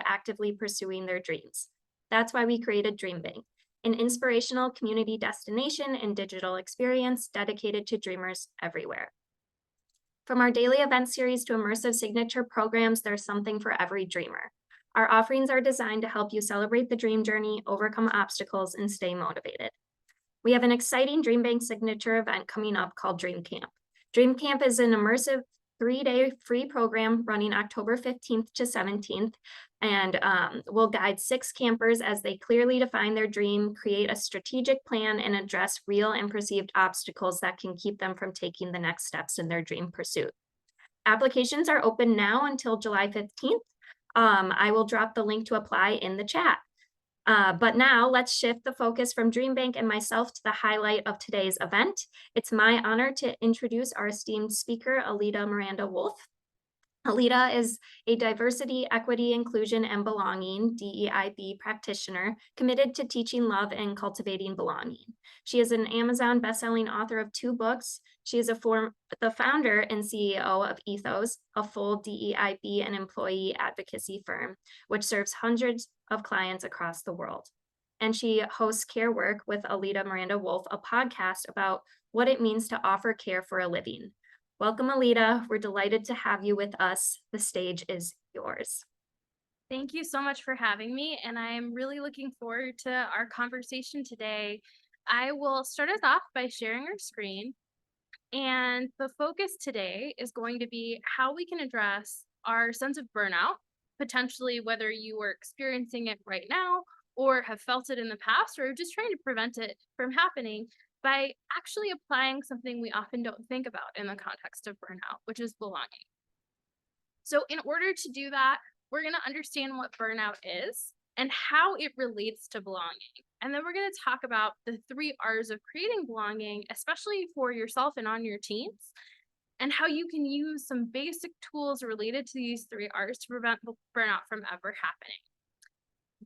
actively pursuing their dreams. That's why we created DreamBank, an inspirational community destination and digital experience dedicated to dreamers everywhere. From our daily event series to immersive signature programs, there's something for every dreamer. Our offerings are designed to help you celebrate the dream journey, overcome obstacles, and stay motivated. We have an exciting DreamBank signature event coming up called Dream Camp. Dream Camp is an immersive 3-day free program running October 15th to 17th, and will guide 6 campers as they clearly define their dream, create a strategic plan, and address real and perceived obstacles that can keep them from taking the next steps in their dream pursuit. Applications are open now until July 15th. I will drop the link to apply in the chat. But now let's shift the focus from DreamBank and myself to the highlight of today's event. It's my honor to introduce our esteemed speaker, Alida Miranda-Wolff. Alida is a diversity, equity, inclusion, and belonging DEIB practitioner committed to teaching love and cultivating belonging. She is an Amazon bestselling author of 2 books. She is the founder and CEO of Ethos, a full DEIB and employee advocacy firm, which serves hundreds of clients across the world. And she hosts Care Work with Alida Miranda-Wolff, a podcast about what it means to offer care for a living. Welcome, Alida. We're delighted to have you with us. The stage is yours. Thank you so much for having me, and I'm really looking forward to our conversation today. I will start us off by sharing our screen, and the focus today is going to be how we can address our sense of burnout, potentially whether you are experiencing it right now or have felt it in the past or just trying to prevent it from happening by actually applying something we often don't think about in the context of burnout, which is belonging. So in order to do that, we're going to understand what burnout is and how it relates to belonging. And then we're going to talk about the 3 R's of creating belonging, especially for yourself and on your teams, and how you can use some basic tools related to these 3 R's to prevent burnout from ever happening.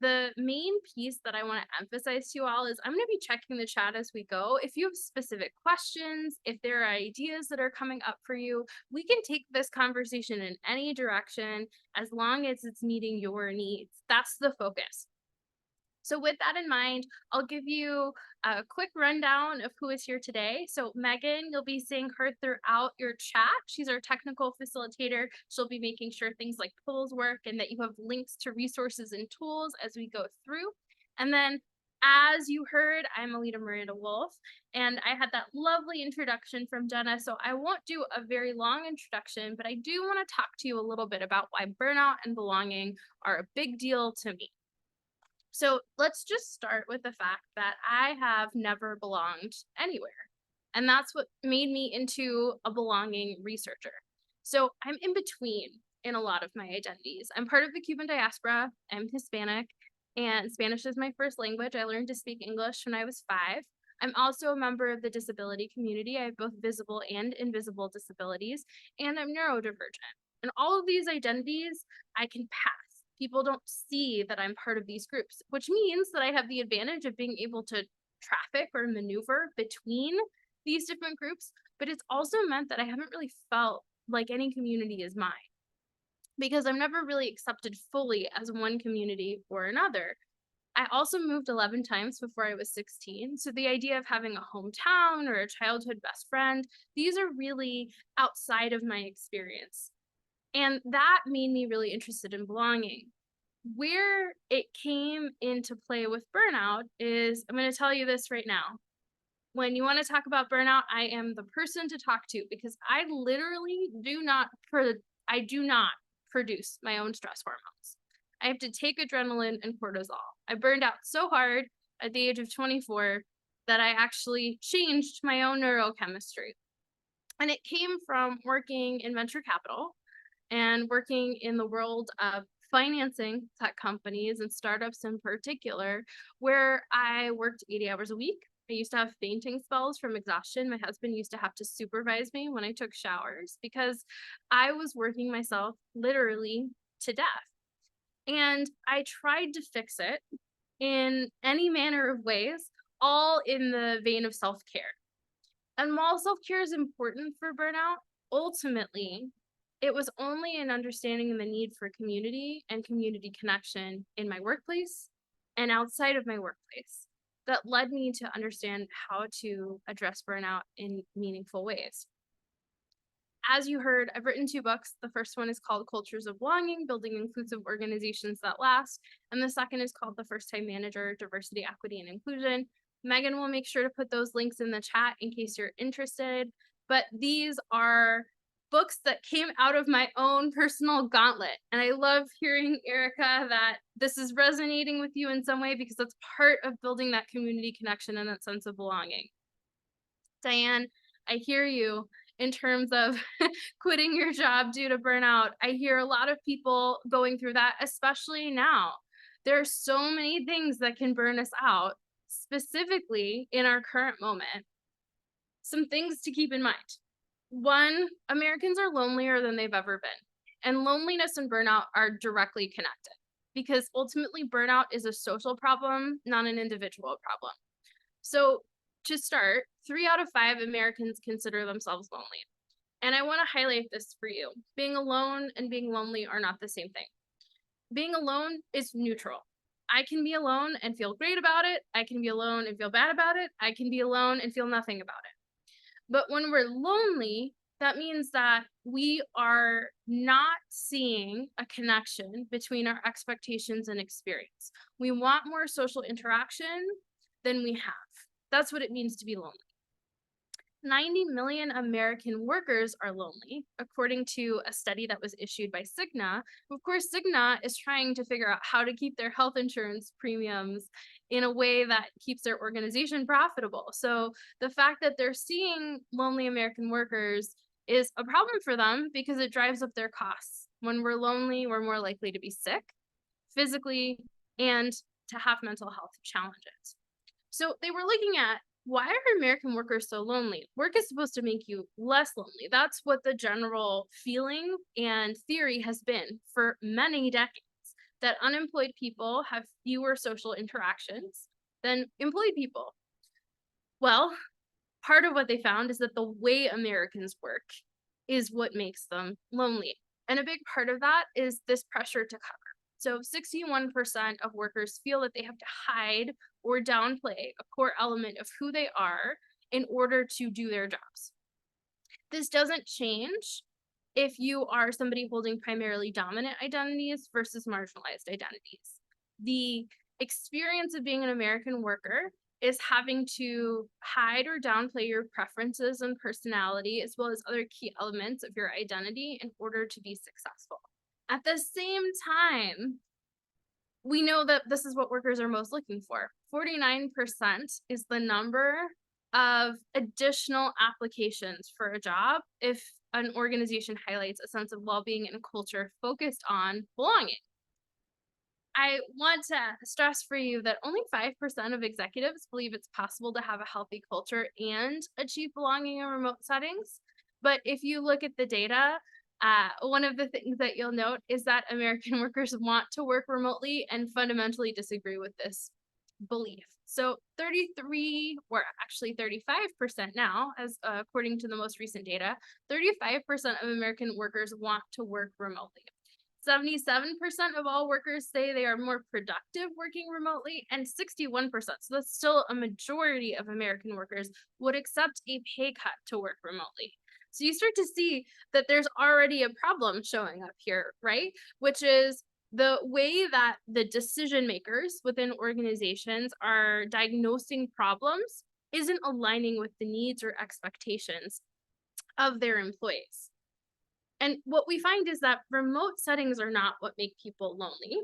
The main piece that I want to emphasize to you all is I'm going to be checking the chat as we go. If you have specific questions, if there are ideas that are coming up for you, we can take this conversation in any direction as long as it's meeting your needs. That's the focus. So with that in mind, I'll give you a quick rundown of who is here today. So Megan, you'll be seeing her throughout your chat. She's our technical facilitator. She'll be making sure things like polls work and that you have links to resources and tools as we go through. And then as you heard, I'm Alida Miranda-Wolff, and I had that lovely introduction from Jenna, so I won't do a very long introduction, but I do want to talk to you a little bit about why burnout and belonging are a big deal to me. So let's just start with the fact that I have never belonged anywhere. And that's what made me into a belonging researcher. So I'm in between in a lot of my identities. I'm part of the Cuban diaspora. I'm Hispanic, and Spanish is my first language. I learned to speak English when I was 5. I'm also a member of the disability community. I have both visible and invisible disabilities, and I'm neurodivergent. And all of these identities I can pass. People don't see that I'm part of these groups, which means that I have the advantage of being able to traffic or maneuver between these different groups, but it's also meant that I haven't really felt like any community is mine because I'm never really accepted fully as one community or another. I also moved 11 times before I was 16, so the idea of having a hometown or a childhood best friend, these are really outside of my experience. And that made me really interested in belonging. Where it came into play with burnout is, I'm going to tell you this right now. When you want to talk about burnout, I am the person to talk to because I literally do not produce my own stress hormones. I have to take adrenaline and cortisol. I burned out so hard at the age of 24 that I actually changed my own neurochemistry. And it came from working in venture capital and working in the world of financing tech companies and startups in particular, where I worked 80 hours a week. I used to have fainting spells from exhaustion. My husband used to have to supervise me when I took showers because I was working myself literally to death. And I tried to fix it in any manner of ways, all in the vein of self-care. And while self-care is important for burnout, ultimately, It was only in understanding the need for community and community connection in my workplace and outside of my workplace that led me to understand how to address burnout in meaningful ways. As you heard, I've written 2 books. The first one is called Cultures of Belonging: Building Inclusive Organizations That Last, and the second is called The First Time Manager: Diversity, Equity, and Inclusion. Megan will make sure to put those links in the chat in case you're interested, but these are books that came out of my own personal gauntlet, and I love hearing, Erica, that this is resonating with you in some way because that's part of building that community connection and that sense of belonging. Diane, I hear you in terms of quitting your job due to burnout. I hear a lot of people going through that, especially now. There are so many things that can burn us out, specifically in our current moment. Some things to keep in mind. One, Americans are lonelier than they've ever been, and loneliness and burnout are directly connected because ultimately burnout is a social problem, not an individual problem. So to start, 3 out of 5 Americans consider themselves lonely. And I want to highlight this for you. Being alone and being lonely are not the same thing. Being alone is neutral. I can be alone and feel great about it. I can be alone and feel bad about it. I can be alone and feel nothing about it. But when we're lonely, that means that we are not seeing a connection between our expectations and experience. We want more social interaction than we have. That's what it means to be lonely. 90 million American workers are lonely, according to a study that was issued by Cigna. Of course, Cigna is trying to figure out how to keep their health insurance premiums in a way that keeps their organization profitable. So the fact that they're seeing lonely American workers is a problem for them because it drives up their costs. When we're lonely, we're more likely to be sick physically and to have mental health challenges. So they were looking at, why are American workers so lonely? Work is supposed to make you less lonely. That's what the general feeling and theory has been for many decades, that unemployed people have fewer social interactions than employed people. Well, part of what they found is that the way Americans work is what makes them lonely. And a big part of that is this pressure to cover. So 61% of workers feel that they have to hide or downplay a core element of who they are in order to do their jobs. This doesn't change if you are somebody holding primarily dominant identities versus marginalized identities. The experience of being an American worker is having to hide or downplay your preferences and personality, as well as other key elements of your identity in order to be successful. At the same time, we know that this is what workers are most looking for. 49% is the number of additional applications for a job if an organization highlights a sense of well-being and culture focused on belonging. I want to stress for you that only 5% of executives believe it's possible to have a healthy culture and achieve belonging in remote settings. But if you look at the data, one of the things that you'll note is that American workers want to work remotely and fundamentally disagree with this belief. So 33, or actually 35% now, as according to the most recent data, 35% of American workers want to work remotely. 77% of all workers say they are more productive working remotely, and 61%, so that's still a majority of American workers, would accept a pay cut to work remotely. So you start to see that there's already a problem showing up here, right? Which is the way that the decision makers within organizations are diagnosing problems isn't aligning with the needs or expectations of their employees. And what we find is that remote settings are not what make people lonely.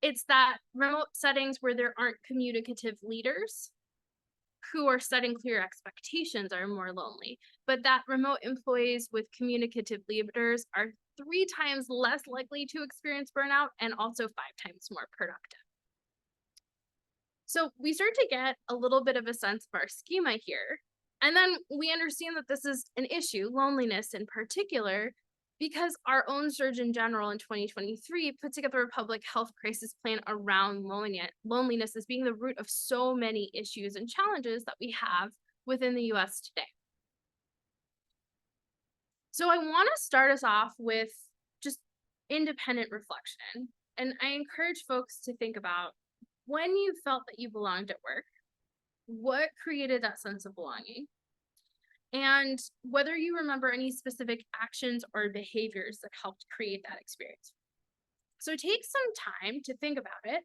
It's that remote settings where there aren't communicative leaders who are setting clear expectations are more lonely, but that remote employees with communicative leaders are 3 times less likely to experience burnout and also 5 times more productive. So we start to get a little bit of a sense of our schema here. And then we understand that this is an issue, loneliness in particular, because our own Surgeon General in 2023 put together a public health crisis plan around loneliness as being the root of so many issues and challenges that we have within the US today. So I want to start us off with just independent reflection. And I encourage folks to think about when you felt that you belonged at work, what created that sense of belonging, and whether you remember any specific actions or behaviors that helped create that experience. So take some time to think about it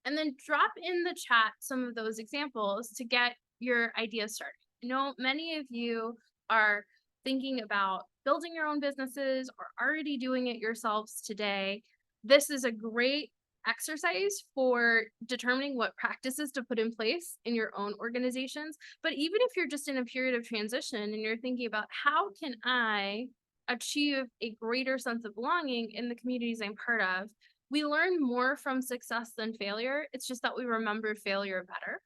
and then drop in the chat some of those examples to get your ideas started. I know many of you are thinking about building your own businesses or already doing it yourselves today. This is a great exercise for determining what practices to put in place in your own organizations. But even if you're just in a period of transition and you're thinking about how can I achieve a greater sense of belonging in the communities I'm part of, we learn more from success than failure. It's just that we remember failure better.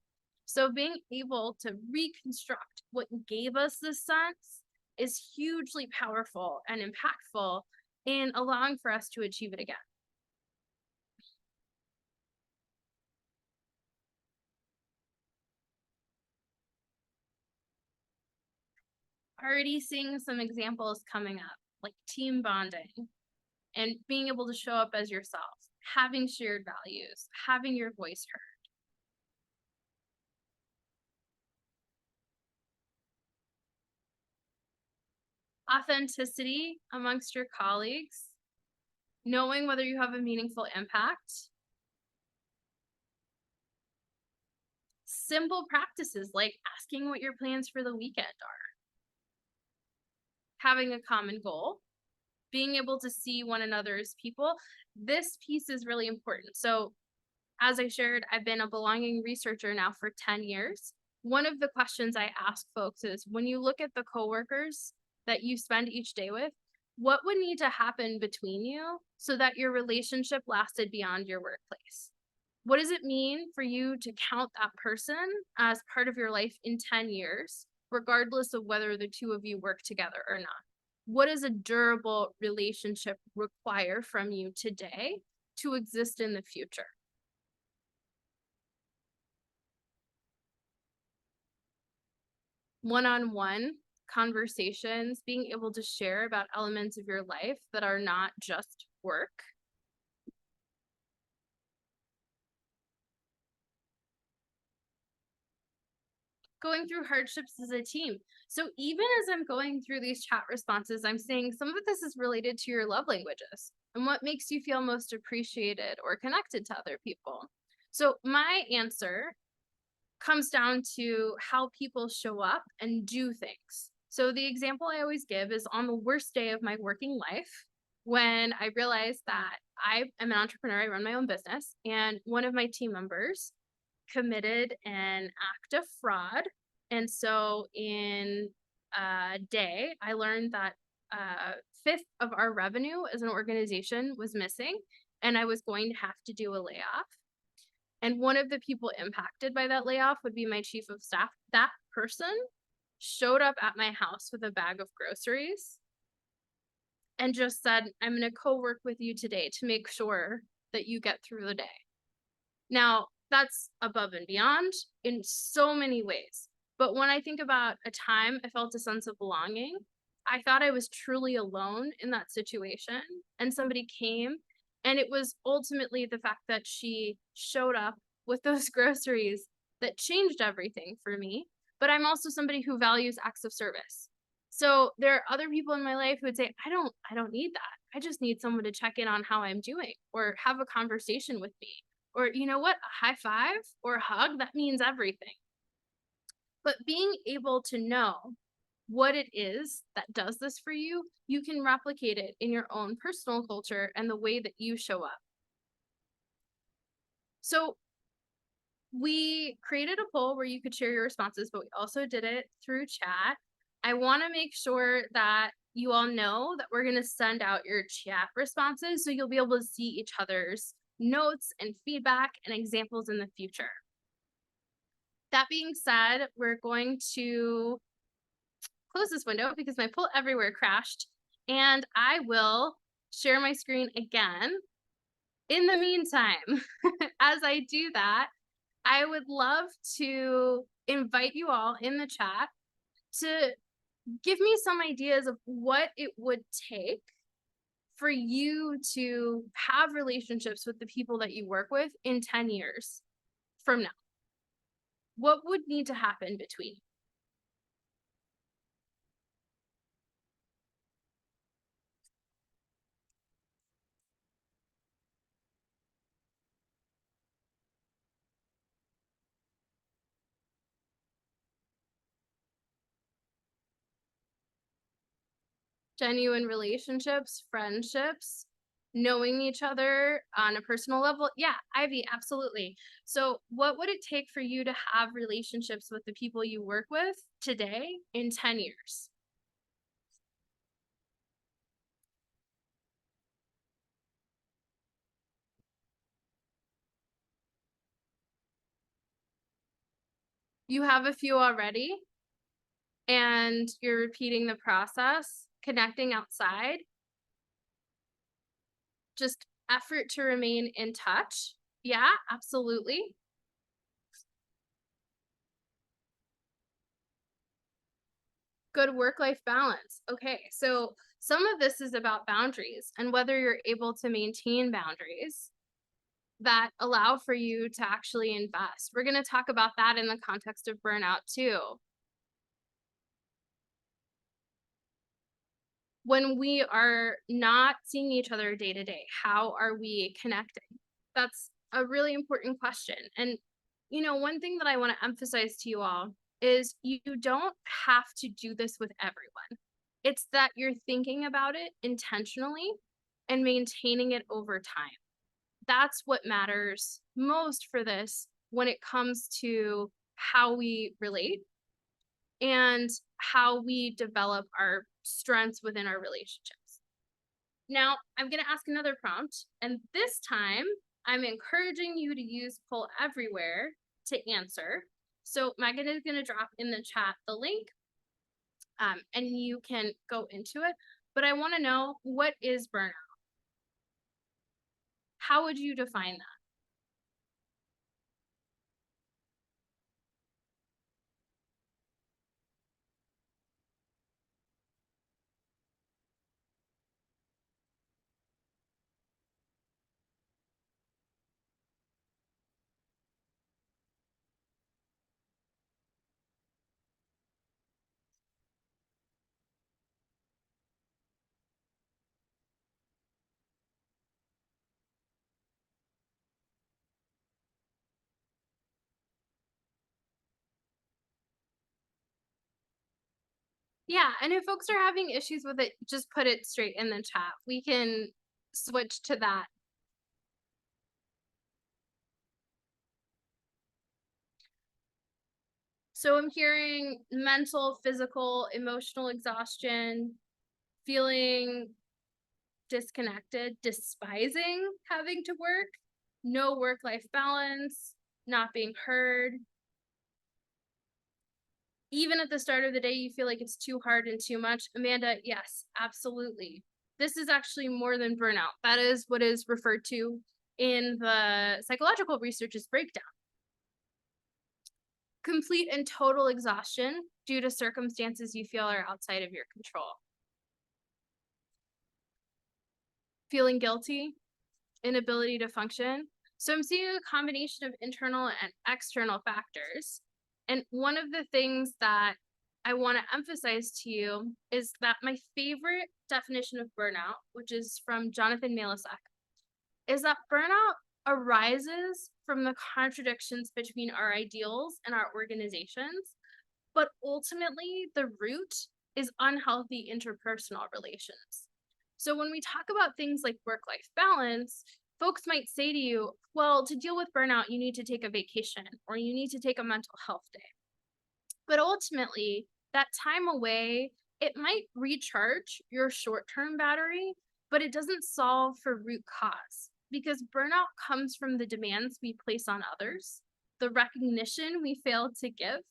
So being able to reconstruct what gave us this sense is hugely powerful and impactful in allowing for us to achieve it again. Already seeing some examples coming up, like team bonding and being able to show up as yourself, having shared values, having your voice heard. Authenticity amongst your colleagues, knowing whether you have a meaningful impact. Simple practices like asking what your plans for the weekend are, having a common goal, being able to see one another as people. This piece is really important. So, as I shared, I've been a belonging researcher now for 10 years. One of the questions I ask folks is when you look at the coworkers that you spend each day with, what would need to happen between you so that your relationship lasted beyond your workplace? What does it mean for you to count that person as part of your life in 10 years, regardless of whether the two of you work together or not? What does a durable relationship require from you today to exist in the future? One-on-one conversations, being able to share about elements of your life that are not just work. Going through hardships as a team. So even as I'm going through these chat responses, I'm saying some of this is related to your love languages and what makes you feel most appreciated or connected to other people. So my answer comes down to how people show up and do things. So the example I always give is on the worst day of my working life, when I realized that I am an entrepreneur, I run my own business, and one of my team members committed an act of fraud. And so in a day, I learned that fifth of our revenue as an organization was missing, and I was going to have to do a layoff. And one of the people impacted by that layoff would be my chief of staff. That person showed up at my house with a bag of groceries and just said, I'm going to co-work with you today to make sure that you get through the day. Now, that's above and beyond in so many ways. But when I think about a time I felt a sense of belonging, I thought I was truly alone in that situation. And somebody came, and it was ultimately the fact that she showed up with those groceries that changed everything for me. But I'm also somebody who values acts of service. So there are other people in my life who would say, I don't need that. I just need someone to check in on how I'm doing or have a conversation with me. Or, you know what, a high five or a hug, that means everything. But being able to know what it is that does this for you, you can replicate it in your own personal culture and the way that you show up. So we created a poll where you could share your responses, but we also did it through chat. I want to make sure that you all know that we're going to send out your chat responses so you'll be able to see each other's notes and feedback and examples in the future. That being said, we're going to close this window because my Pull Everywhere crashed, and I will share my screen again. In the meantime, as I do that, I would love to invite you all in the chat to give me some ideas of what it would take for you to have relationships with the people that you work with in 10 years from now. What would need to happen between you? Genuine relationships, friendships, knowing each other on a personal level. Yeah, Ivy, absolutely. So, what would it take for you to have relationships with the people you work with today in 10 years? You have a few already, and you're repeating the process, connecting outside, just effort to remain in touch. Yeah, absolutely. Good work-life balance. Okay, so some of this is about boundaries and whether you're able to maintain boundaries that allow for you to actually invest. We're going to talk about that in the context of burnout too. When we are not seeing each other day to day, how are we connecting? That's a really important question. And, one thing that I want to emphasize to you all is you don't have to do this with everyone. It's that you're thinking about it intentionally and maintaining it over time. That's what matters most for this when it comes to how we relate and how we develop our strengths within our relationships. Now, I'm going to ask another prompt, and this time I'm encouraging you to use Pull Everywhere to answer. So, Megan is going to drop in the chat the link, and you can go into it. But I want to know, what is burnout? How would you define that? Yeah, and if folks are having issues with it, just put it straight in the chat. We can switch to that. So I'm hearing mental, physical, emotional exhaustion, feeling disconnected, despising having to work, no work-life balance, not being heard. Even at the start of the day, you feel like it's too hard and too much. Amanda, yes, absolutely. This is actually more than burnout. That is what is referred to in the psychological research as breakdown. Complete and total exhaustion due to circumstances you feel are outside of your control. Feeling guilty, inability to function. So I'm seeing a combination of internal and external factors. And one of the things that I want to emphasize to you is that my favorite definition of burnout, which is from Jonathan Malisak, is that burnout arises from the contradictions between our ideals and our organizations, but ultimately the root is unhealthy interpersonal relations. So when we talk about things like work-life balance, folks might say to you, well, to deal with burnout, you need to take a vacation or you need to take a mental health day. But ultimately, that time away, it might recharge your short-term battery, but it doesn't solve for root cause because burnout comes from the demands we place on others, the recognition we fail to give,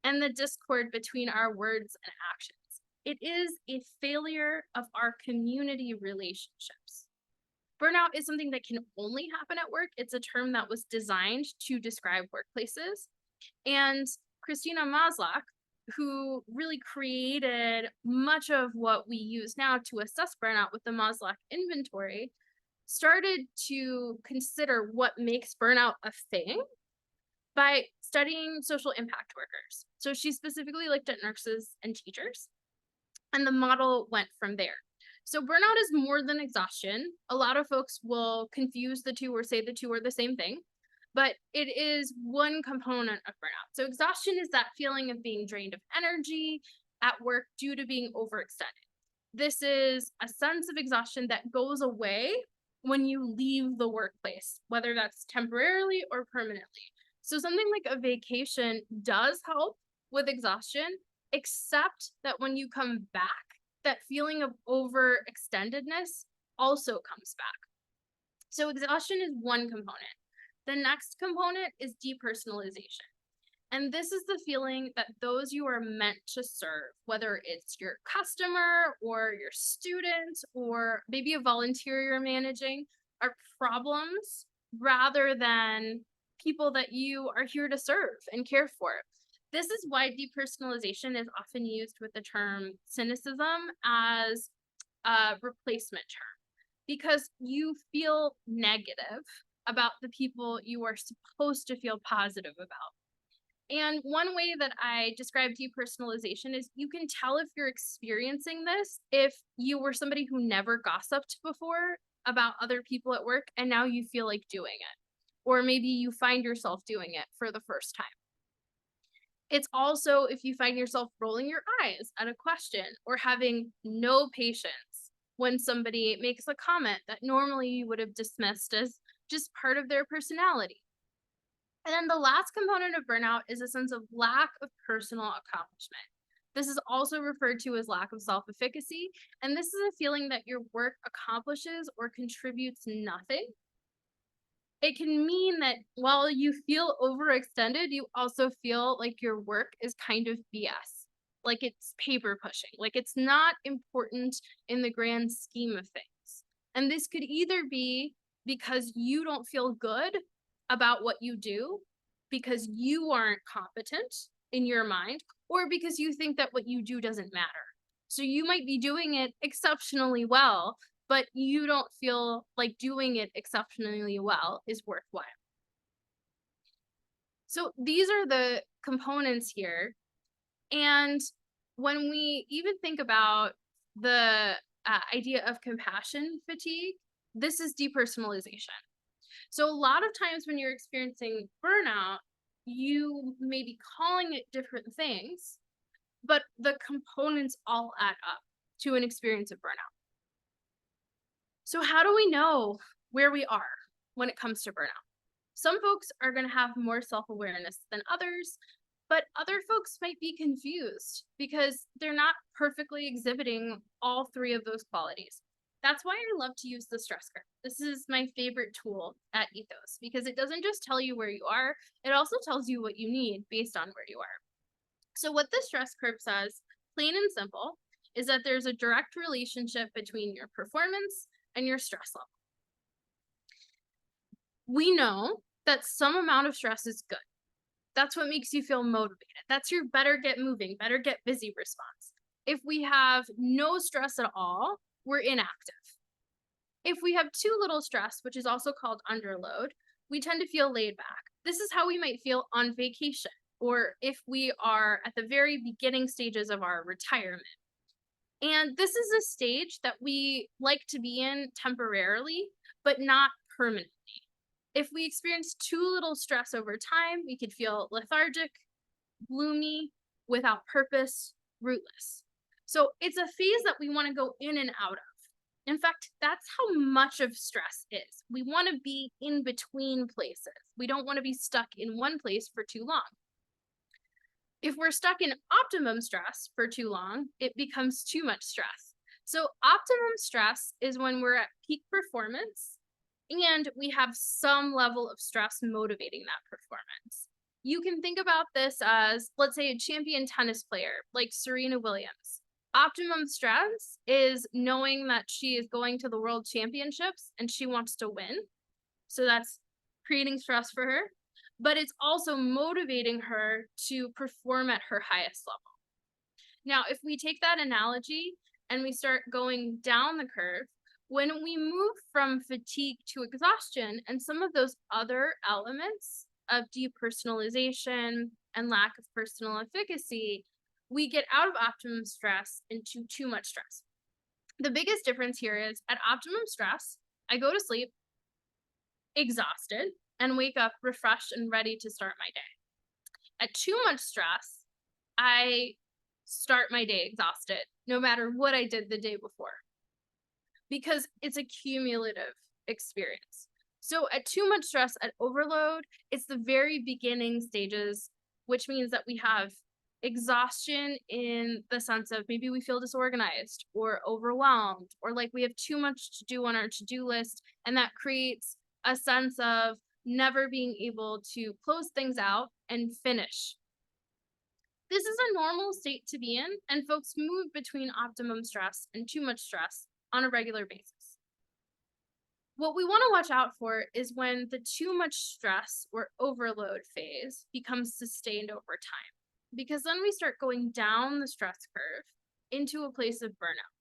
and the discord between our words and actions. It is a failure of our community relationships. Burnout is something that can only happen at work. It's a term that was designed to describe workplaces. And Christina Maslach, who really created much of what we use now to assess burnout with the Maslach inventory, started to consider what makes burnout a thing by studying social impact workers. So she specifically looked at nurses and teachers, and the model went from there. So burnout is more than exhaustion. A lot of folks will confuse the two or say the two are the same thing, but it is one component of burnout. So exhaustion is that feeling of being drained of energy at work due to being overextended. This is a sense of exhaustion that goes away when you leave the workplace, whether that's temporarily or permanently. So something like a vacation does help with exhaustion, except that when you come back, that feeling of overextendedness also comes back. So exhaustion is one component. The next component is depersonalization. And this is the feeling that those you are meant to serve, whether it's your customer or your student or maybe a volunteer you're managing, are problems rather than people that you are here to serve and care for. This is why depersonalization is often used with the term cynicism as a replacement term, because you feel negative about the people you are supposed to feel positive about. And one way that I describe depersonalization is you can tell if you're experiencing this if you were somebody who never gossiped before about other people at work and now you feel like doing it. Or maybe you find yourself doing it for the first time. It's also if you find yourself rolling your eyes at a question or having no patience when somebody makes a comment that normally you would have dismissed as just part of their personality. And then the last component of burnout is a sense of lack of personal accomplishment. This is also referred to as lack of self efficacy. And this is a feeling that your work accomplishes or contributes nothing. It can mean that while you feel overextended, you also feel like your work is kind of BS, like it's paper pushing, like it's not important in the grand scheme of things. And this could either be because you don't feel good about what you do, because you aren't competent in your mind, or because you think that what you do doesn't matter. So you might be doing it exceptionally well, but you don't feel like doing it exceptionally well is worthwhile. So these are the components here. And when we even think about the idea of compassion fatigue, this is depersonalization. So a lot of times when you're experiencing burnout, you may be calling it different things, but the components all add up to an experience of burnout. So how do we know where we are when it comes to burnout? Some folks are going to have more self-awareness than others, but other folks might be confused because they're not perfectly exhibiting all three of those qualities. That's why I love to use the stress curve. This is my favorite tool at Ethos because it doesn't just tell you where you are, it also tells you what you need based on where you are. So what the stress curve says, plain and simple, is that there's a direct relationship between your performance and your stress level. We know that some amount of stress is good. That's what makes you feel motivated. That's your better get moving, better get busy response. If we have no stress at all, we're inactive. If we have too little stress, which is also called underload, we tend to feel laid back. This is how we might feel on vacation, or if we are at the very beginning stages of our retirement. And this is a stage that we like to be in temporarily, but not permanently. If we experience too little stress over time, we could feel lethargic, gloomy, without purpose, rootless. So it's a phase that we want to go in and out of. In fact, that's how much of stress is. We want to be in between places. We don't want to be stuck in one place for too long. If we're stuck in optimum stress for too long, it becomes too much stress. So optimum stress is when we're at peak performance and we have some level of stress motivating that performance. You can think about this as, let's say, a champion tennis player like Serena Williams. Optimum stress is knowing that she is going to the world championships and she wants to win. So that's creating stress for her, but it's also motivating her to perform at her highest level. Now, if we take that analogy and we start going down the curve, when we move from fatigue to exhaustion and some of those other elements of depersonalization and lack of personal efficacy, we get out of optimum stress into too much stress. The biggest difference here is at optimum stress, I go to sleep exhausted and wake up refreshed and ready to start my day. At too much stress, I start my day exhausted, no matter what I did the day before, because it's a cumulative experience. So, at too much stress, at overload, it's the very beginning stages, which means that we have exhaustion in the sense of maybe we feel disorganized or overwhelmed, or like we have too much to do on our to do list. And that creates a sense of never being able to close things out and finish. This is a normal state to be in, and folks move between optimum stress and too much stress on a regular basis. What we want to watch out for is when the too much stress or overload phase becomes sustained over time, because then we start going down the stress curve into a place of burnout.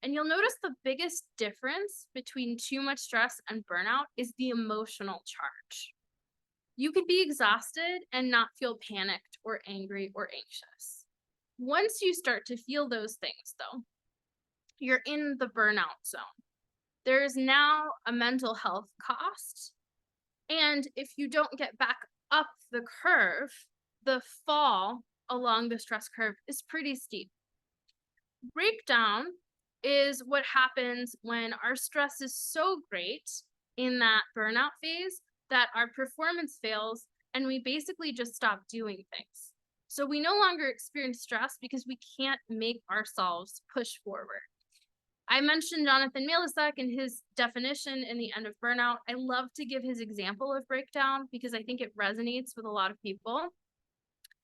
And you'll notice the biggest difference between too much stress and burnout is the emotional charge. You could be exhausted and not feel panicked or angry or anxious. Once you start to feel those things, though, you're in the burnout zone. There is now a mental health cost. And if you don't get back up the curve, the fall along the stress curve is pretty steep. Breakdown is what happens when our stress is so great in that burnout phase that our performance fails and we basically just stop doing things. So we no longer experience stress because we can't make ourselves push forward. I mentioned Jonathan Malisak and his definition in The End of Burnout. I love to give his example of breakdown because I think it resonates with a lot of people.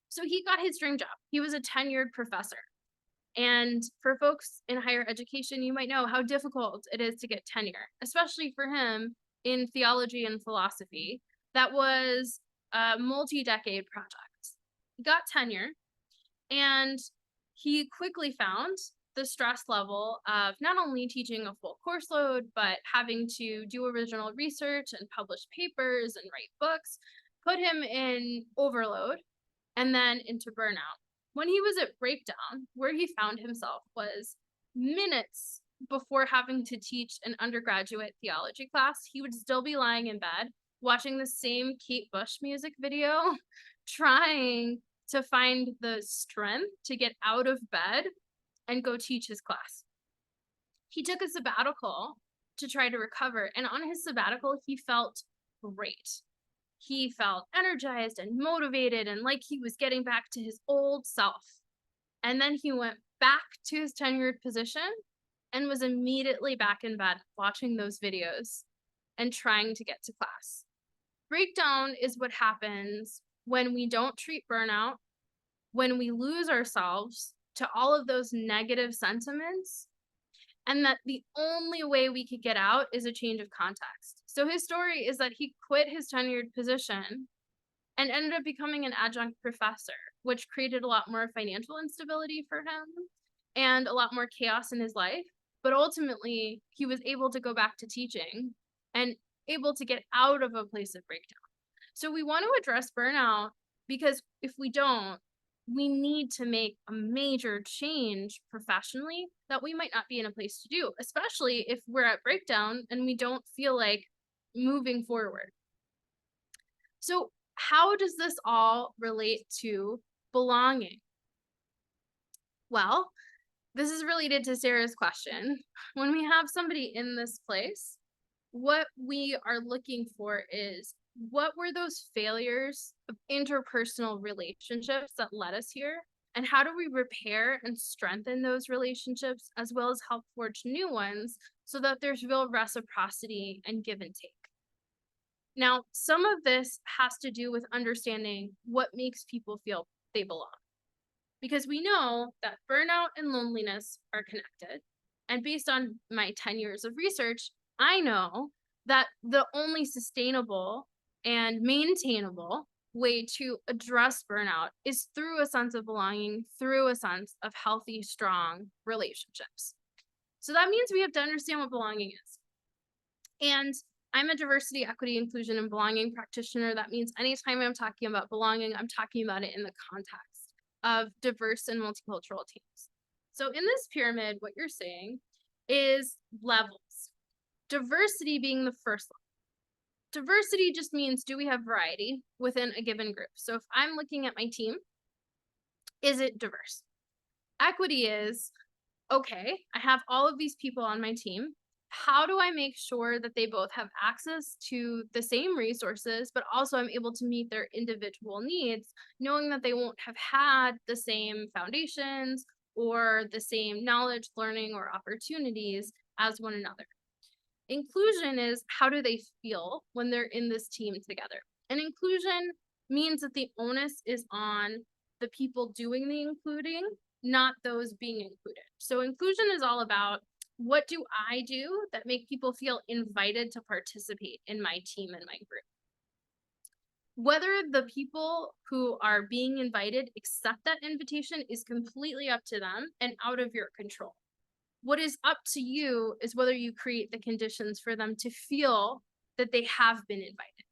So he got his dream job. He was a tenured professor. And for folks in higher education, you might know how difficult it is to get tenure, especially for him in theology and philosophy. That was a multi-decade project. He got tenure, and he quickly found the stress level of not only teaching a full course load, but having to do original research and publish papers and write books, put him in overload and then into burnout. When he was at breakdown, where he found himself was minutes before having to teach an undergraduate theology class, he would still be lying in bed watching the same Kate Bush music video, trying to find the strength to get out of bed and go teach his class. He took a sabbatical to try to recover, and on his sabbatical, he felt great. He felt energized and motivated and like he was getting back to his old self. And then he went back to his tenured position and was immediately back in bed watching those videos and trying to get to class. Breakdown is what happens when we don't treat burnout, when we lose ourselves to all of those negative sentiments, and that the only way we could get out is a change of context. So his story is that he quit his tenured position and ended up becoming an adjunct professor, which created a lot more financial instability for him and a lot more chaos in his life. But ultimately, he was able to go back to teaching and able to get out of a place of breakdown. So we want to address burnout because if we don't, we need to make a major change professionally that we might not be in a place to do, especially if we're at breakdown and we don't feel like moving forward. So how does this all relate to belonging? Well, this is related to Sarah's question. When we have somebody in this place, what we are looking for is what were those failures of interpersonal relationships that led us here? And how do we repair and strengthen those relationships as well as help forge new ones so that there's real reciprocity and give and take? Now, some of this has to do with understanding what makes people feel they belong. Because we know that burnout and loneliness are connected. And based on my 10 years of research, I know that the only sustainable and maintainable way to address burnout is through a sense of belonging, through a sense of healthy, strong relationships. So that means we have to understand what belonging is. And I'm a diversity, equity, inclusion, and belonging practitioner. That means anytime I'm talking about belonging, I'm talking about it in the context of diverse and multicultural teams. So in this pyramid, what you're seeing is levels. Diversity being the first level. Diversity just means, do we have variety within a given group? So if I'm looking at my team, is it diverse? Equity is, okay, I have all of these people on my team. How do I make sure that they both have access to the same resources, but also I'm able to meet their individual needs, knowing that they won't have had the same foundations or the same knowledge, learning, or opportunities as one another? Inclusion is, how do they feel when they're in this team together? And inclusion means that the onus is on the people doing the including, not those being included. So inclusion is all about, what do I do that make people feel invited to participate in my team and my group? Whether the people who are being invited accept that invitation is completely up to them and out of your control. What is up to you is whether you create the conditions for them to feel that they have been invited.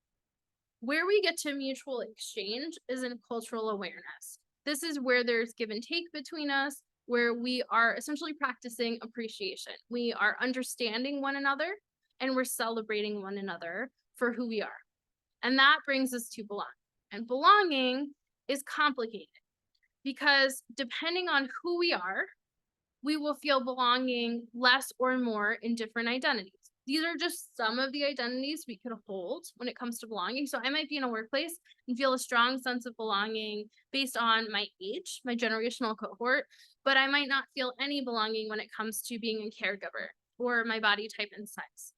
Where we get to mutual exchange is in cultural awareness. This is where there's give and take between us, where we are essentially practicing appreciation. We are understanding one another and we're celebrating one another for who we are. And that brings us to belonging. And belonging is complicated because depending on who we are, we will feel belonging less or more in different identities. These are just some of the identities we could hold when it comes to belonging. So I might be in a workplace and feel a strong sense of belonging based on my age, my generational cohort, but I might not feel any belonging when it comes to being a caregiver or my body type and size.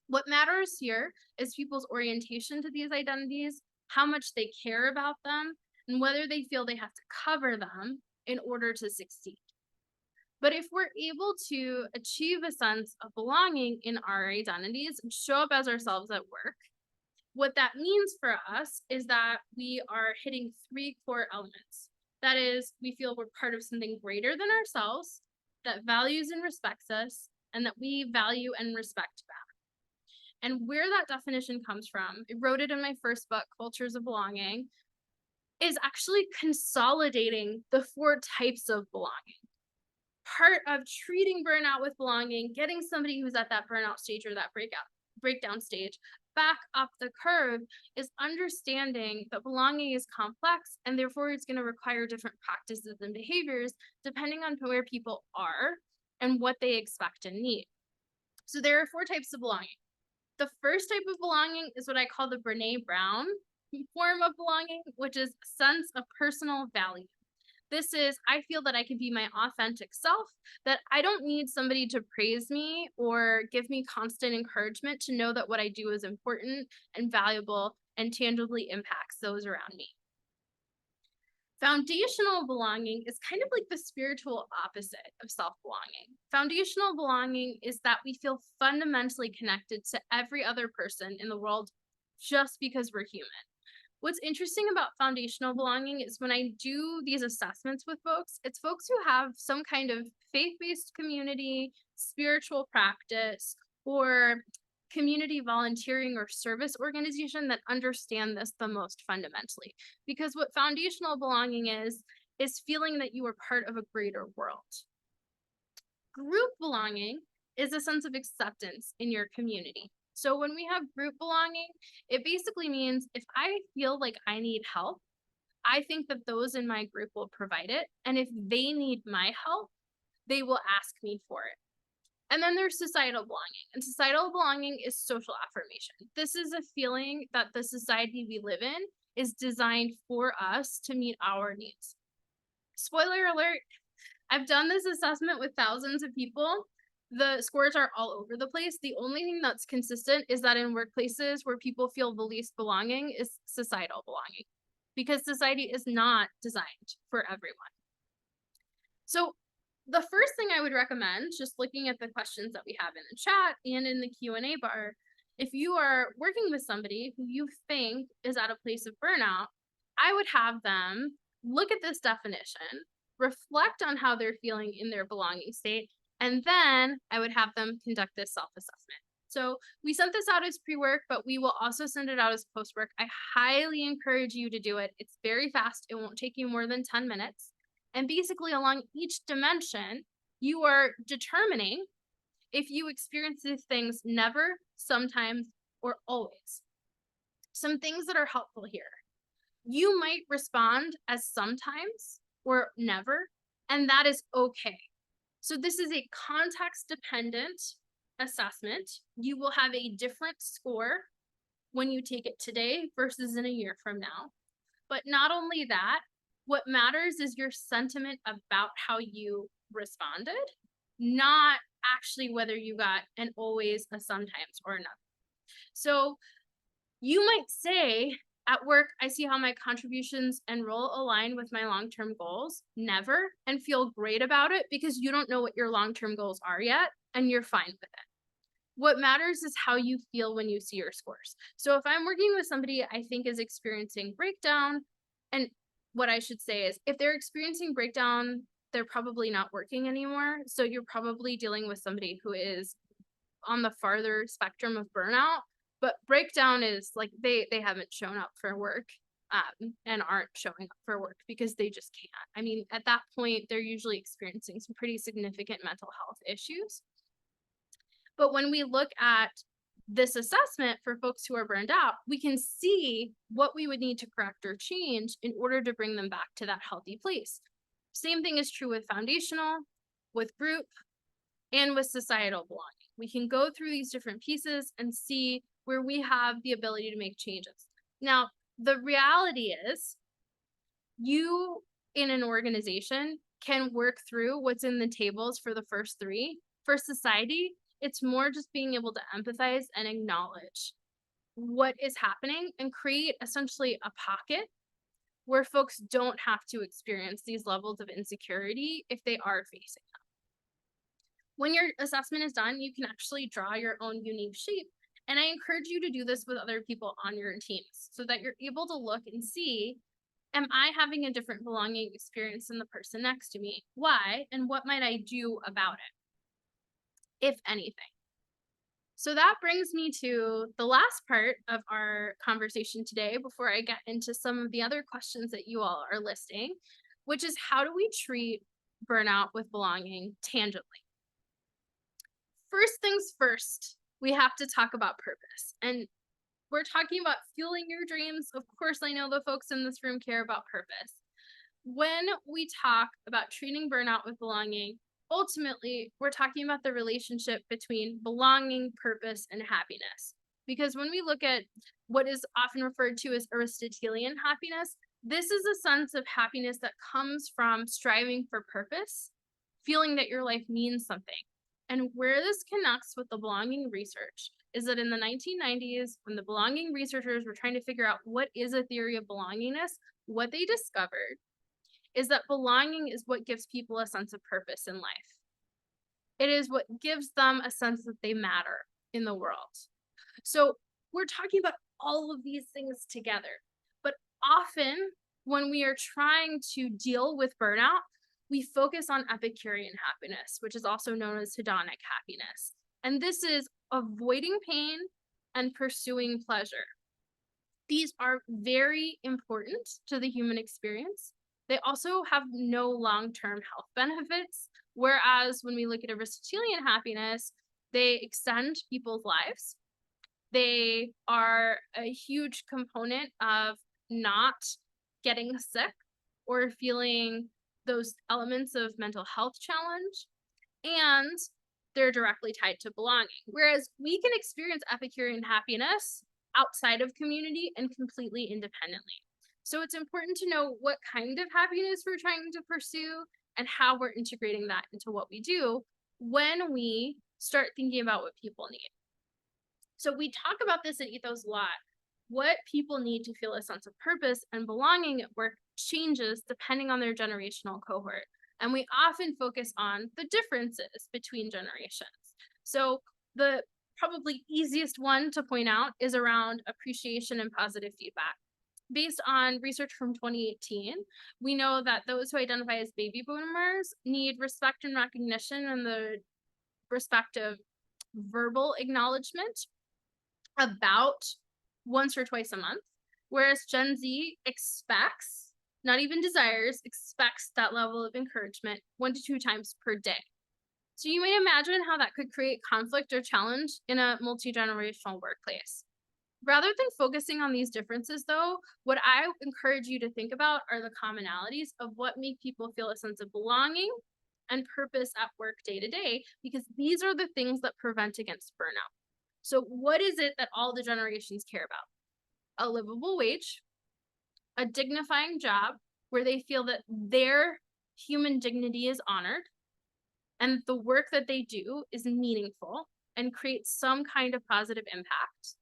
What matters here is people's orientation to these identities, how much they care about them, and whether they feel they have to cover them in order to succeed. But if we're able to achieve a sense of belonging in our identities and show up as ourselves at work, what that means for us is that we are hitting three core elements. That is, we feel we're part of something greater than ourselves, that values and respects us, and that we value and respect back. And where that definition comes from, I wrote it in my first book, Cultures of Belonging, is actually consolidating the four types of belonging. Part of treating burnout with belonging, getting somebody who's at that burnout stage or that breakdown stage back up the curve, is understanding that belonging is complex and therefore it's going to require different practices and behaviors depending on where people are and what they expect and need. So there are four types of belonging. The first type of belonging is what I call the Brene Brown form of belonging, which is a sense of personal value. This is, I feel that I can be my authentic self, that I don't need somebody to praise me or give me constant encouragement to know that what I do is important and valuable and tangibly impacts those around me. Foundational belonging is kind of like the spiritual opposite of self-belonging. Foundational belonging is that we feel fundamentally connected to every other person in the world just because we're human. What's interesting about foundational belonging is when I do these assessments with folks, it's folks who have some kind of faith-based community, spiritual practice, or community volunteering or service organization that understand this the most fundamentally. Because what foundational belonging is feeling that you are part of a greater world. Group belonging is a sense of acceptance in your community. So when we have group belonging, it basically means if I feel like I need help, I think that those in my group will provide it. And if they need my help, they will ask me for it. And then there's societal belonging. And societal belonging is social affirmation. This is a feeling that the society we live in is designed for us to meet our needs. Spoiler alert, I've done this assessment with thousands of people. The scores are all over the place. The only thing that's consistent is that in workplaces where people feel the least belonging is societal belonging, because society is not designed for everyone. So the first thing I would recommend, just looking at the questions that we have in the chat and in the Q&A bar, If you are working with somebody who you think is at a place of burnout, I would have them look at this definition, reflect on how they're feeling in their belonging state, and then I would have them conduct this self assessment. So we sent this out as pre work, but we will also send it out as post work. I highly encourage you to do it. It's very fast, it won't take you more than 10 minutes. And basically, along each dimension, you are determining if you experience these things never, sometimes, or always. Some things that are helpful here. You might respond as sometimes or never, and that is okay. So, this is a context dependent assessment. You will have a different score when you take it today versus in a year from now. But not only that, what matters is your sentiment about how you responded, not actually whether you got an always, a sometimes, or another. So you might say, at work, I see how my contributions and role align with my long term goals. Never, and feel great about it because you don't know what your long term goals are yet, and you're fine with it. What matters is how you feel when you see your scores. So if I'm working with somebody I think is experiencing breakdown, and what I should say is if they're experiencing breakdown, they're probably not working anymore. So you're probably dealing with somebody who is on the farther spectrum of burnout. But breakdown is like they haven't shown up for work, and aren't showing up for work because they just can't. I mean, at that point, they're usually experiencing some pretty significant mental health issues. But when we look at this assessment for folks who are burned out, we can see what we would need to correct or change in order to bring them back to that healthy place. Same thing is true with foundational, with group, and with societal belonging. We can go through these different pieces and see where we have the ability to make changes. Now, the reality is, you in an organization can work through what's in the tables for the first three. For society, it's more just being able to empathize and acknowledge what is happening and create essentially a pocket where folks don't have to experience these levels of insecurity if they are facing them. When your assessment is done, you can actually draw your own unique shape. And I encourage you to do this with other people on your teams so that you're able to look and see, am I having a different belonging experience than the person next to me? Why? And what might I do about it, if anything? So that brings me to the last part of our conversation today before I get into some of the other questions that you all are listing, which is how do we treat burnout with belonging tangibly? First things first, we have to talk about purpose. And we're talking about fueling your dreams. Of course, I know the folks in this room care about purpose. When we talk about treating burnout with belonging, ultimately, we're talking about the relationship between belonging, purpose, and happiness. Because when we look at what is often referred to as Aristotelian happiness, this is a sense of happiness that comes from striving for purpose, feeling that your life means something. And where this connects with the belonging research is that in the 1990s, when the belonging researchers were trying to figure out what is a theory of belongingness, what they discovered is that belonging is what gives people a sense of purpose in life. It is what gives them a sense that they matter in the world. So we're talking about all of these things together. But often when we are trying to deal with burnout, we focus on Epicurean happiness, which is also known as hedonic happiness. And this is avoiding pain and pursuing pleasure. These are very important to the human experience. They also have no long-term health benefits, whereas when we look at Aristotelian happiness, they extend people's lives. They are a huge component of not getting sick or feeling those elements of mental health challenge, and they're directly tied to belonging. Whereas we can experience Epicurean happiness outside of community and completely independently. So it's important to know what kind of happiness we're trying to pursue and how we're integrating that into what we do when we start thinking about what people need. So we talk about this in Ethos a lot. What people need to feel a sense of purpose and belonging at work changes depending on their generational cohort. And we often focus on the differences between generations. So the probably easiest one to point out is around appreciation and positive feedback. Based on research from 2018, we know that those who identify as baby boomers need respect and recognition and the respective verbal acknowledgement about once or twice a month, whereas Gen Z expects, not even desires, expects that level of encouragement 1 to 2 times per day. So you may imagine how that could create conflict or challenge in a multi-generational workplace. Rather than focusing on these differences, though, what I encourage you to think about are the commonalities of what make people feel a sense of belonging and purpose at work day to day, because these are the things that prevent against burnout. So, what is it that all the generations care about? A livable wage, a dignifying job where they feel that their human dignity is honored, and the work that they do is meaningful and creates some kind of positive impact.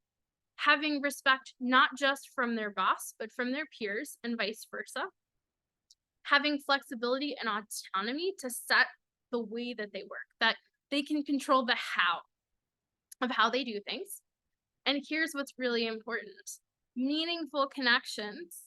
Having respect not just from their boss, but from their peers and vice versa. Having flexibility and autonomy to set the way that they work, that they can control the how of how they do things. And here's what's really important: meaningful connections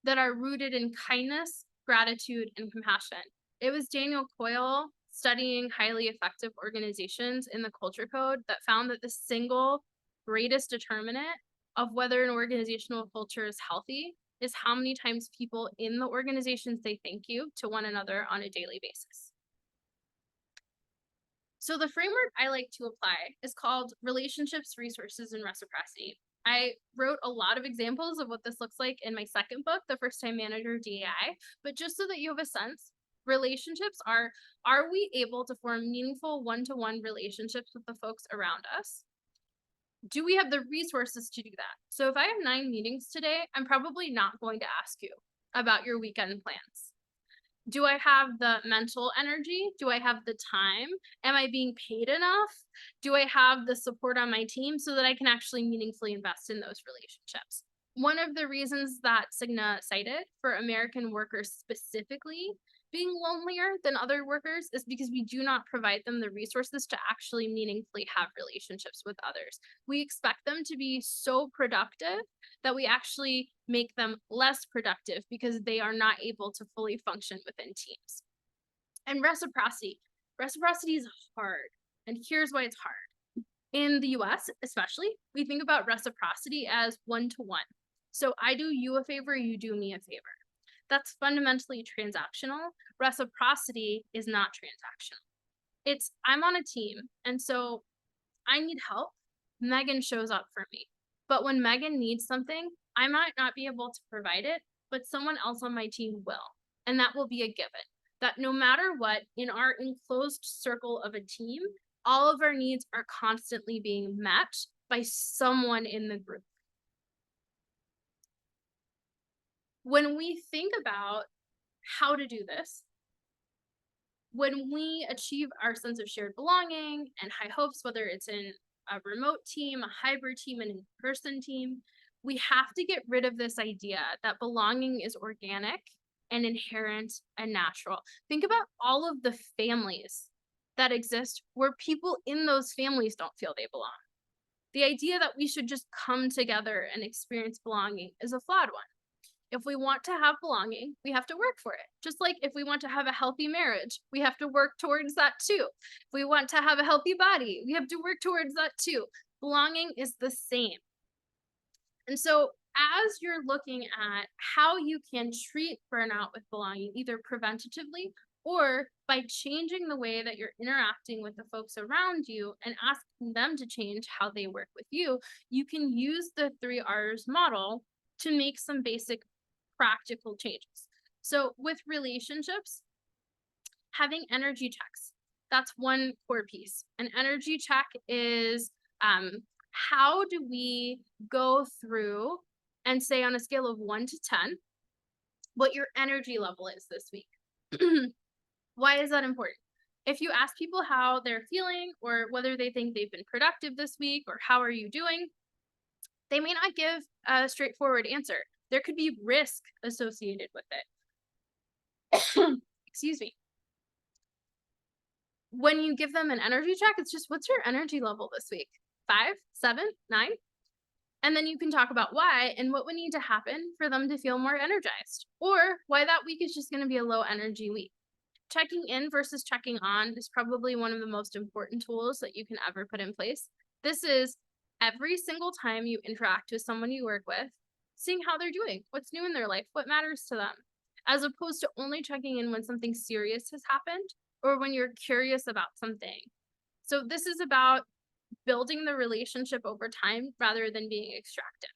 that are rooted in kindness, gratitude, and compassion. It was Daniel Coyle studying highly effective organizations in the Culture Code that found that the single greatest determinant of whether an organizational culture is healthy is how many times people in the organization say thank you to one another on a daily basis. So the framework I like to apply is called relationships, resources, and reciprocity. I wrote a lot of examples of what this looks like in my second book, The First Time Manager DEI, but just so that you have a sense, relationships are we able to form meaningful one-to-one relationships with the folks around us? Do we have the resources to do that? So if I have 9 meetings today, I'm probably not going to ask you about your weekend plans. Do I have the mental energy? Do I have the time? Am I being paid enough? Do I have the support on my team so that I can actually meaningfully invest in those relationships? One of the reasons that Cigna cited for American workers specifically being lonelier than other workers is because we do not provide them the resources to actually meaningfully have relationships with others. We expect them to be so productive that we actually make them less productive because they are not able to fully function within teams. And reciprocity. Reciprocity is hard. And here's why it's hard. In the US, especially, we think about reciprocity as one-to-one. So I do you a favor, you do me a favor. That's fundamentally transactional. Reciprocity is not transactional. It's I'm on a team, and so I need help. Megan shows up for me. But when Megan needs something, I might not be able to provide it, but someone else on my team will. And that will be a given. That no matter what, in our enclosed circle of a team, all of our needs are constantly being met by someone in the group. When we think about how to do this, when we achieve our sense of shared belonging and high hopes, whether it's in a remote team, a hybrid team, an in-person team, we have to get rid of this idea that belonging is organic and inherent and natural. Think about all of the families that exist where people in those families don't feel they belong. The idea that we should just come together and experience belonging is a flawed one. If we want to have belonging, we have to work for it. Just like if we want to have a healthy marriage, we have to work towards that too. If we want to have a healthy body, we have to work towards that too. Belonging is the same. And so as you're looking at how you can treat burnout with belonging, either preventatively or by changing the way that you're interacting with the folks around you and asking them to change how they work with you, you can use the 3Rs model to make some basic practical changes. So with relationships, having energy checks, that's one core piece. An energy check is how do we go through and say on a scale of 1 to 10 what your energy level is this week. Why is that important? If you ask people how they're feeling or whether they think they've been productive this week or how are you doing, they may not give a straightforward answer. There could be risk associated with it. Excuse me. When you give them an energy check, it's just, what's your energy level this week? 5, 7, 9? And then you can talk about why and what would need to happen for them to feel more energized, or why that week is just going to be a low energy week. Checking in versus checking on is probably one of the most important tools that you can ever put in place. This is every single time you interact with someone you work with, seeing how they're doing, what's new in their life, what matters to them, as opposed to only checking in when something serious has happened or when you're curious about something. So, this is about building the relationship over time rather than being extracted.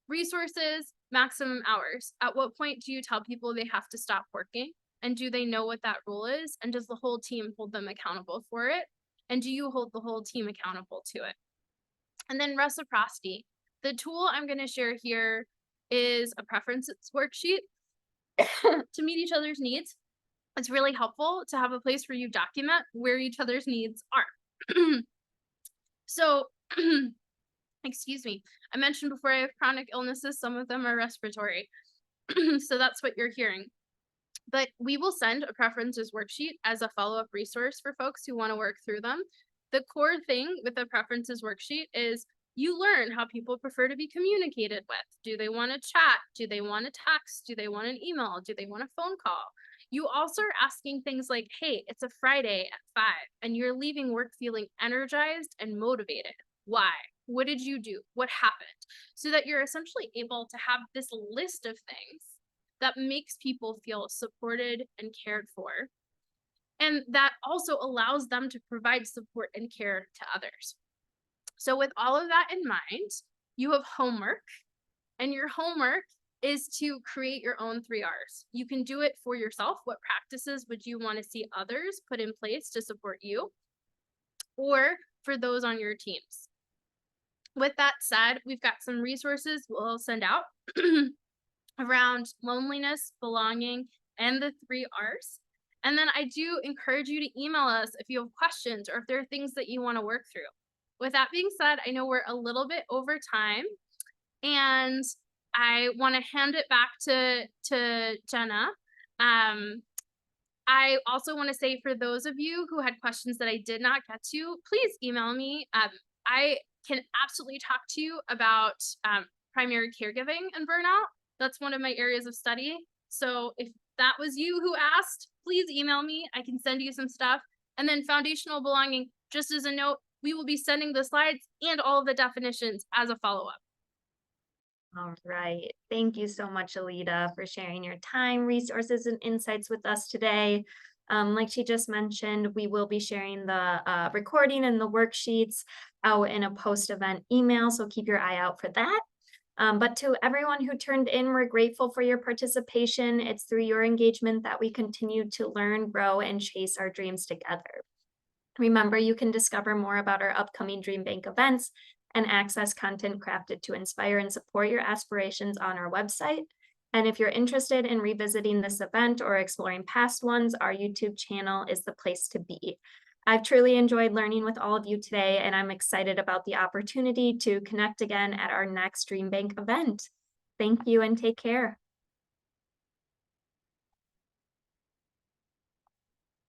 Resources, maximum hours. At what point do you tell people they have to stop working? And do they know what that rule is? And does the whole team hold them accountable for it? And do you hold the whole team accountable to it? And then reciprocity. The tool I'm going to share here is a preferences worksheet to meet each other's needs. It's really helpful to have a place where you document where each other's needs are. So, excuse me, I mentioned before I have chronic illnesses, some of them are respiratory. So that's what you're hearing. But we will send a preferences worksheet as a follow-up resource for folks who want to work through them. The core thing with the preferences worksheet is you learn how people prefer to be communicated with. Do they want to chat? Do they want to text? Do they want an email? Do they want a phone call? You also are asking things like, hey, it's a Friday at 5 and you're leaving work feeling energized and motivated. Why? What did you do? What happened? So that you're essentially able to have this list of things that makes people feel supported and cared for. And that also allows them to provide support and care to others. So with all of that in mind, you have homework, and your homework is to create your own 3 R's. You can do it for yourself. What practices would you want to see others put in place to support you, or for those on your teams? With that said, we've got some resources we'll send out around loneliness, belonging, and the 3 R's. And then I do encourage you to email us if you have questions or if there are things that you want to work through. With that being said, I know we're a little bit over time, and I want to hand it back to Jenna. I also want to say, for those of you who had questions that I did not get to, please email me. I can absolutely talk to you about primary caregiving and burnout. That's one of my areas of study. So if that was you who asked, please email me. I can send you some stuff. And then foundational belonging, just as a note, we will be sending the slides and all of the definitions as a follow-up. All right. Thank you so much, Alida, for sharing your time, resources, and insights with us today. Like she just mentioned, we will be sharing the recording and the worksheets out in a post-event email, so keep your eye out for that. But to everyone who turned in, we're grateful for your participation. It's through your engagement that we continue to learn, grow, and chase our dreams together. Remember, you can discover more about our upcoming DreamBank events and access content crafted to inspire and support your aspirations on our website. And if you're interested in revisiting this event or exploring past ones, our YouTube channel is the place to be. I've truly enjoyed learning with all of you today, and I'm excited about the opportunity to connect again at our next DreamBank event. Thank you and take care.